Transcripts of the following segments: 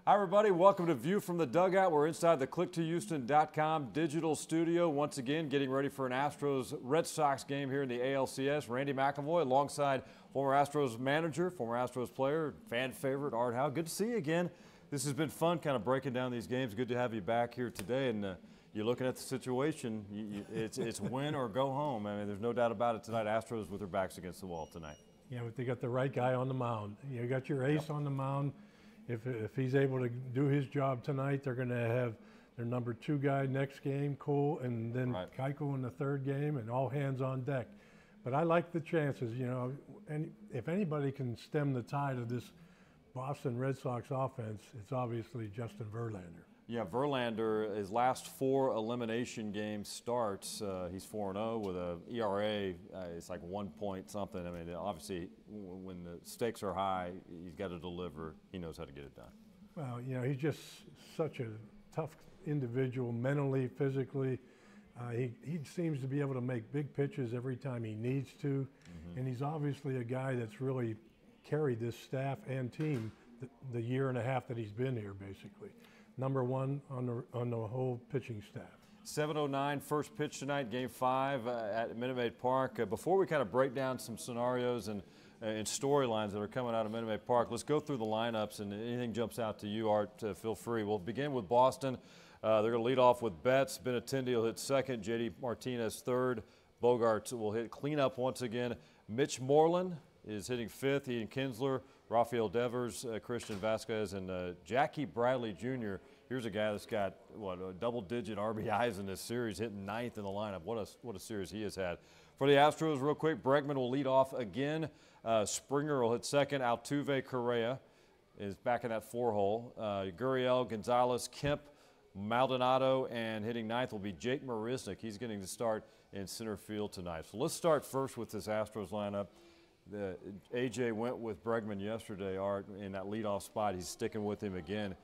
Hi, everybody. Welcome to View from the Dugout. We're inside the click2houston.com digital studio. Once again, getting ready for an Astros-Red Sox game here in the ALCS. Randy McIlvoy alongside former Astros manager, former Astros player, fan favorite Art Howe. Good to see you again. This has been fun kind of breaking down these games. Good to have you back here today. And you're looking at the situation. It's win or go home. I mean, there's no doubt about it tonight. Astros with their backs against the wall tonight. Yeah, but they got the right guy on the mound. You got your ace on the mound. If he's able to do his job tonight, they're going to have their number 2 guy next game, Cole, and then Keiko in the 3rd game, and all hands on deck. But I like the chances, you know, and if anybody can stem the tide of this Boston Red Sox offense, it's obviously Justin Verlander. Yeah, Verlander, his last 4 elimination game starts, he's 4-0 with a ERA, it's like 1 point something. I mean, obviously, when the stakes are high, he's got to deliver. He knows how to get it done. Well, you know, he's just such a tough individual, mentally, physically. He seems to be able to make big pitches every time he needs to, and he's obviously a guy that's really carried this staff and team the year and a half that he's been here, basically. Number 1 on the whole pitching staff. 7:09 first pitch tonight, Game 5 at Minute Maid Park. Before we kind of break down some scenarios and storylines that are coming out of Minute Maid Park, let's go through the lineups, and anything jumps out to you, Art, feel free. We'll begin with Boston. They're going to lead off with Betts. Benintendi will hit 2nd. JD Martinez 3rd. Bogarts will hit cleanup once again. Mitch Moreland is hitting 5th. Ian Kinsler, Rafael Devers, Christian Vasquez, and Jackie Bradley Jr. Here's a guy that's got, what, a double-digit RBIs in this series, hitting 9th in the lineup. What a series he has had. For the Astros, real quick, Bregman will lead off again. Springer will hit 2nd. Altuve Correa is back in that 4-hole. Gurriel, Gonzalez, Kemp, Maldonado, and hitting 9th will be Jake Marisnick. He's getting to start in center field tonight. So let's start first with this Astros lineup. AJ went with Bregman yesterday, Art, in that leadoff spot. He's sticking with him again.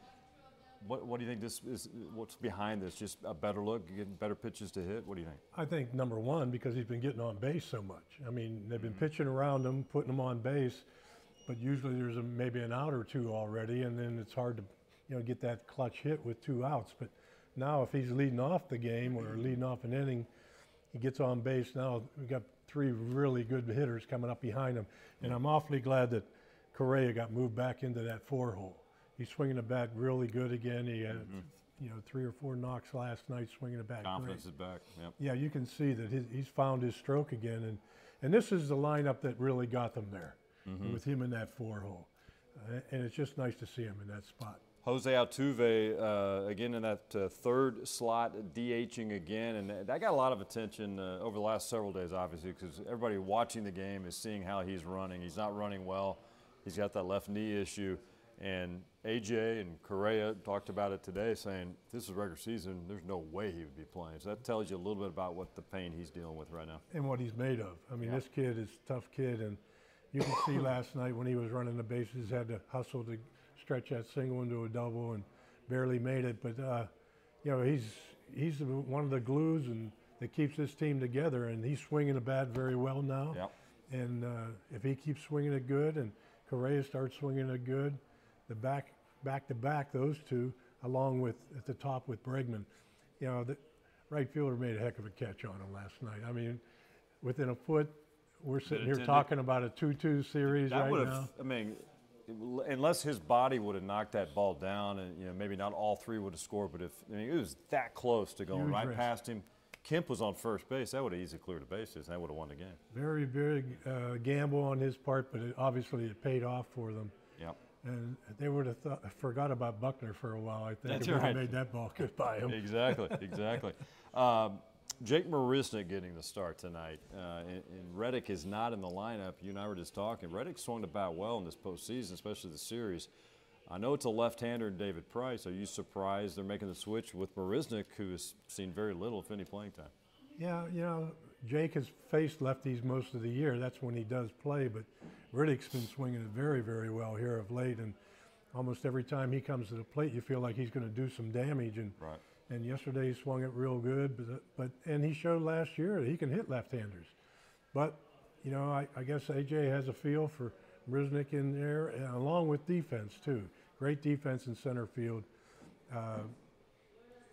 What do you think this is? What's behind this? Just a better look, getting better pitches to hit? What do you think? I think number 1, because he's been getting on base so much. I mean, they've been pitching around him, putting him on base, but usually there's maybe an out or 2 already, and then it's hard to, you know, get that clutch hit with 2 outs. But now, if he's leading off the game or leading off an inning, he gets on base. Now we've got 3 really good hitters coming up behind him, and I'm awfully glad that Correa got moved back into that 4-hole. He's swinging the bat really good again. He had, you know, 3 or 4 knocks last night swinging the bat. Confidence is back. Yep. Yeah, you can see that he's found his stroke again, and this is the lineup that really got them there, with him in that 4-hole, and it's just nice to see him in that spot. Jose Altuve, again in that 3rd slot, DHing again, and that got a lot of attention over the last several days, obviously, because everybody watching the game is seeing how he's running. He's not running well. He's got that left knee issue, and AJ and Correa talked about it today, saying this is regular season, there's no way he would be playing. So that tells you a little bit about what the pain he's dealing with right now. And what he's made of. I mean, this kid is a tough kid, and you can see last night when he was running the bases, had to hustle to stretch that single into a double and barely made it. But, you know, he's one of the glues and that keeps this team together, and he's swinging the bat very well now. Yep. And if he keeps swinging it good and Correa starts swinging it good, the back-to-back, those 2, along with at the top with Bregman, you know, the right fielder made a heck of a catch on him last night. I mean, within a foot, we're sitting here talking about a 2-2 series right now. I mean, unless his body would have knocked that ball down, and you know maybe not all 3 would have scored, but if I mean it was that close to going right past him. Kemp was on first base. That would have easily cleared the bases. That would have won the game. Very big gamble on his part, but obviously it paid off for them. Yep. And they would have forgot about Buckner for a while, I think. That's if right. They made that ball good by him. Exactly, exactly. Jake Marisnick getting the start tonight. And Reddick is not in the lineup. You and I were just talking. Reddick swung the bat well in this postseason, especially the series. I know it's a left-hander in David Price. Are you surprised they're making the switch with Marisnick, who has seen very little, if any, playing time? Yeah, you know, Jake has faced lefties most of the year. That's when he does play, but Reddick's been swinging it very, very well here of late, and almost every time he comes to the plate, you feel like he's going to do some damage. And and yesterday he swung it real good, and he showed last year that he can hit left-handers. But you know, I guess AJ has a feel for Marisnick in there, along with defense too. great defense in center field.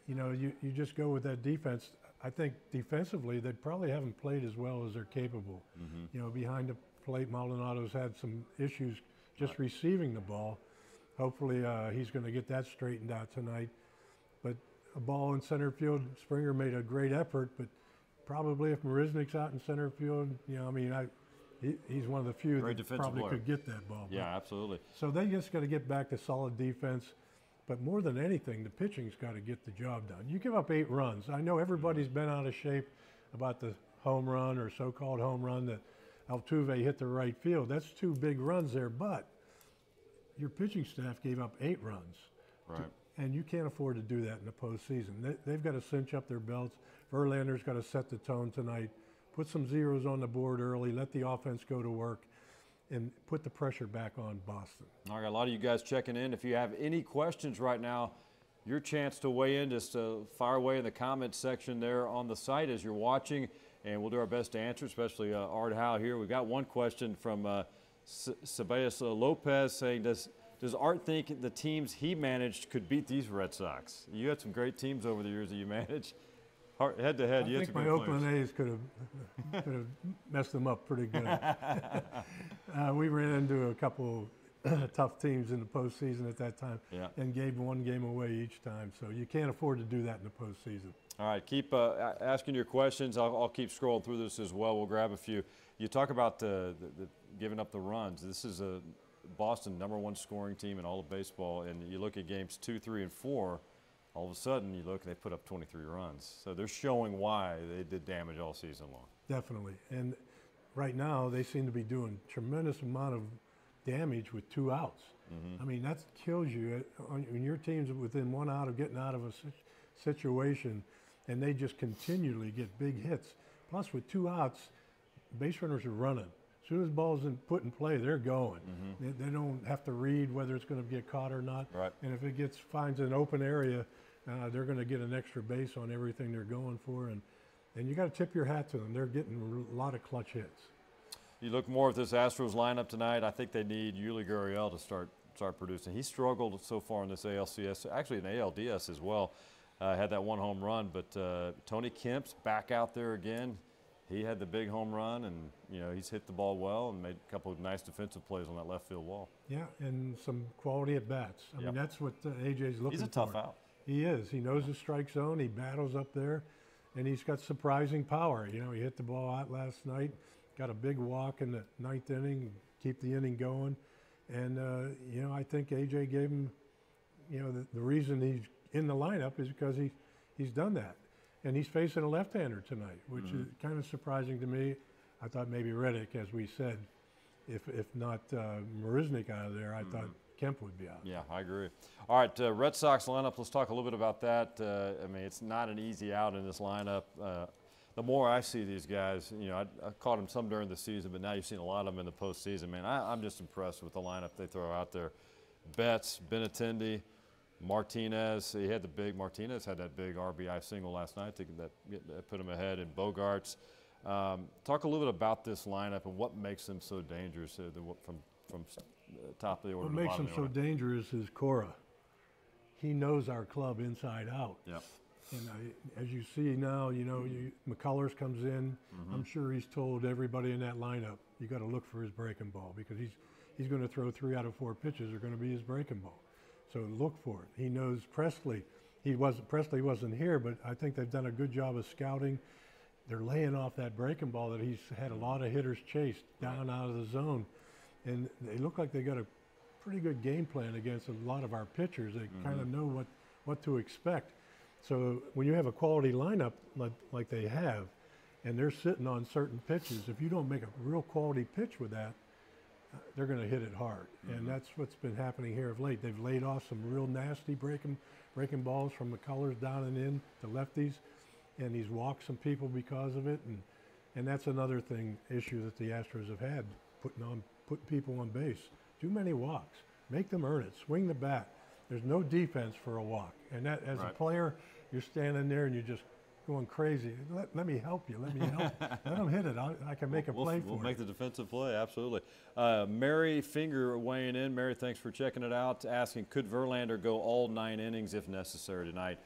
You know, you just go with that defense. I think defensively, they probably haven't played as well as they're capable. You know, behind the plate, Maldonado's had some issues just receiving the ball. Hopefully, he's going to get that straightened out tonight. But a ball in center field, Springer made a great effort, but probably if Marisnik's out in center field, you know, I mean, he's one of the few that probably could get that ball. Yeah, absolutely. So they just got to get back to solid defense. But more than anything, the pitching's got to get the job done. You give up 8 runs. I know everybody's been out of shape about the home run or so-called home run that Altuve hit the right field. That's 2 big runs there, but your pitching staff gave up 8 runs. Right. And you can't afford to do that in the postseason. They've got to cinch up their belts. Verlander's got to set the tone tonight, put some zeros on the board early, let the offense go to work, and put the pressure back on Boston. All right, a lot of you guys checking in. If you have any questions right now, your chance to weigh in, just fire away in the comments section there on the site as you're watching, and we'll do our best to answer, especially Art Howe here. We've got one question from Ceballos Lopez saying, does Art think the teams he managed could beat these Red Sox? You had some great teams over the years that you managed. Head-to-head, you had some great players. I think my Oakland A's could have messed them up pretty good. We ran into a couple tough teams in the postseason at that time and gave 1 game away each time. So you can't afford to do that in the postseason. All right, keep asking your questions. I'll keep scrolling through this as well. We'll grab a few. You talk about the giving up the runs. This is a Boston #1 scoring team in all of baseball, and you look at games 2, 3, and 4. All of a sudden, you look, they put up 23 runs. So they're showing why they did damage all season long. Definitely. And right now, they seem to be doing tremendous amount of damage with 2 outs. I mean, that kills you. When your team's within 1 out of getting out of a situation, and they just continually get big hits. Plus, with 2 outs, base runners are running. As soon as the ball's put in play, they're going. They don't have to read whether it's going to get caught or not. Right. And if it finds an open area, they're going to get an extra base on everything they're going for. And you got to tip your hat to them. They're getting a lot of clutch hits. You look more at this Astros lineup tonight. I think they need Yuli Gurriel to start producing. He struggled so far in this ALCS, actually in ALDS as well. Had that 1 home run, but Tony Kemp's back out there again. He had the big home run, and you know he's hit the ball well and made a couple of nice defensive plays on that left field wall. Yeah, and some quality at bats. I mean, that's what AJ's looking for. He's a tough out. He is. He knows the strike zone. He battles up there, and he's got surprising power. You know, he hit the ball out last night, got a big walk in the 9th inning, keep the inning going, and you know I think AJ gave him, you know, the reason he's in the lineup is because he's done that. And he's facing a left-hander tonight, which is kind of surprising to me. I thought maybe Reddick, as we said, if not Marisnik out of there, I thought Kemp would be out. Yeah, I agree. All right, Red Sox lineup, let's talk a little bit about that. I mean, it's not an easy out in this lineup. The more I see these guys, you know, I caught them some during the season, but now you've seen a lot of them in the postseason. Man, I'm just impressed with the lineup they throw out there. Betts, Benintendi, Martinez, Martinez had that big RBI single last night that put him ahead, and Bogarts. Talk a little bit about this lineup and what makes them so dangerous from top of the order. What makes him so dangerous is Cora. He knows our club inside out. Yep. And as you see now, you know, McCullers comes in. I'm sure he's told everybody in that lineup, you got to look for his breaking ball because he's going to throw 3 out of 4 pitches are going to be his breaking ball. So look for it. He knows Presley. Presley wasn't here, but I think they've done a good job of scouting. They're laying off that breaking ball that he's had a lot of hitters chased down out of the zone. And they look like they got a pretty good game plan against a lot of our pitchers. They kind of know what to expect. So when you have a quality lineup like they have, and they're sitting on certain pitches, if you don't make a real quality pitch with that, they're going to hit it hard. And that's what's been happening here of late. They've laid off some real nasty breaking balls from McCullers down and in to lefties, and he's walked some people because of it. And that's another issue that the Astros have had, putting people on base. Too many walks. Make them earn it. Swing the bat. There's no defense for a walk. And that, as a player, you're standing there and you just going crazy. Let me help you. Let me help. Let him hit it. I can make a play for We'll you. make the defensive play, absolutely. Mary Finger weighing in. Mary, thanks for checking it out. Asking, could Verlander go all 9 innings if necessary tonight?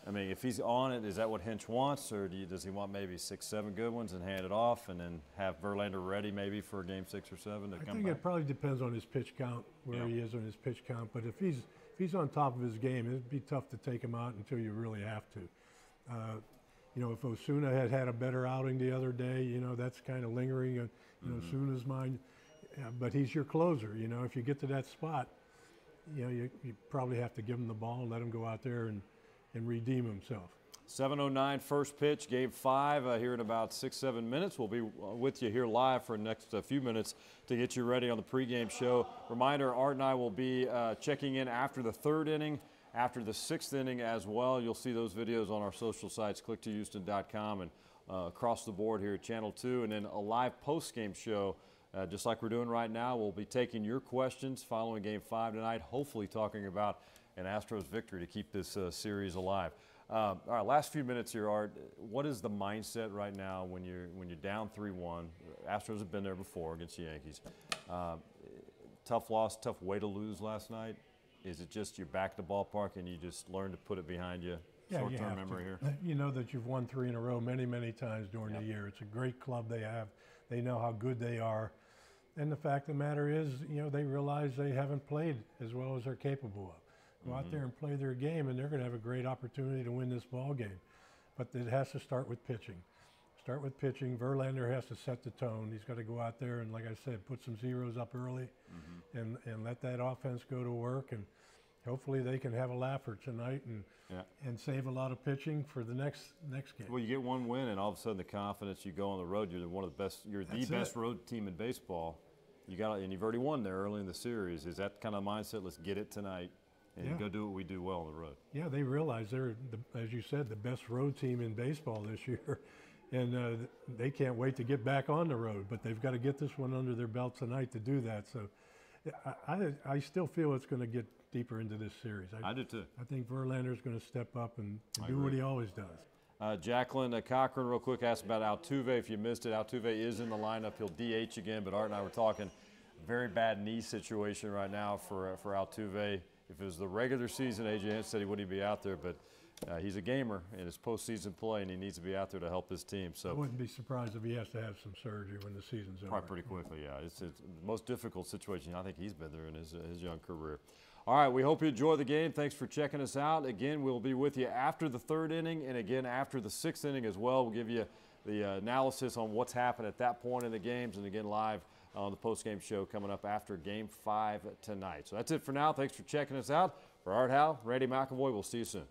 I mean, if he's on it, is that what Hinch wants, or does he want maybe 6, 7 good ones and hand it off, and then have Verlander ready maybe for game 6 or 7 to come back? I think it probably depends on his pitch count, where he is on his pitch count. But if he's on top of his game, it'd be tough to take him out until you really have to. You know, if Osuna had a better outing the other day, you know, that's kind of lingering in Osuna's mind. But he's your closer. You know, if you get to that spot, you know, you probably have to give him the ball and let him go out there and redeem himself. 7:09 first pitch, game 5 here in about 6, 7 minutes. We'll be with you here live for the next few minutes to get you ready on the pregame show. Reminder, Art and I will be checking in after the 3rd inning, after the 6th inning as well. You'll see those videos on our social sites, clicktohouston.com, and across the board here at Channel 2. And then a live post-game show, just like we're doing right now. We'll be taking your questions following game 5 tonight, hopefully talking about an Astros victory to keep this series alive. All right, last few minutes here, Art. What is the mindset right now when you're down 3-1? Astros have been there before against the Yankees. Tough loss, tough way to lose last night. Is it just you're back to the ballpark and you just learn to put it behind you? Yeah, short-term memory here. You know that you've won 3 in a row many, many times during the year. It's a great club they have. They know how good they are. And the fact of the matter is, you know, they realize they haven't played as well as they're capable of. Go out there and play their game, and they're going to have a great opportunity to win this ball game. But it has to start with pitching. Start with pitching. Verlander has to set the tone. He's got to go out there and, like I said, put some zeros up early and let that offense go to work. And hopefully they can have a laugher tonight and save a lot of pitching for the next game. Well, you get one win, and all of a sudden the confidence, you go on the road. You're one of the best. You're the best road team in baseball. And you've already won there early in the series. Is that kind of mindset? Let's get it tonight. And go do what we do well on the road. Yeah, they realize they're, as you said, the best road team in baseball this year. And they can't wait to get back on the road. But they've got to get this one under their belt tonight to do that. So I still feel it's going to get deeper into this series. I do too. I think Verlander's going to step up and do what he always does. Jacqueline Cochran, real quick, asked about Altuve. If you missed it, Altuve is in the lineup. He'll DH again. But Art and I were talking, very bad knee situation right now for Altuve. If it was the regular season, A.J. Hinch said he wouldn't be out there, but he's a gamer in his postseason play, and he needs to be out there to help his team. So I wouldn't be surprised if he has to have some surgery when the season's over. Probably pretty quickly, yeah. It's the most difficult situation I think he's been there in his young career. All right, we hope you enjoy the game. Thanks for checking us out. Again, we'll be with you after the 3rd inning and again after the 6th inning as well. We'll give you the analysis on what's happened at that point in the games, and again live on the post-game show coming up after Game 5 tonight. So that's it for now. Thanks for checking us out. For Art Howe, Randy McIlvoy, we'll see you soon.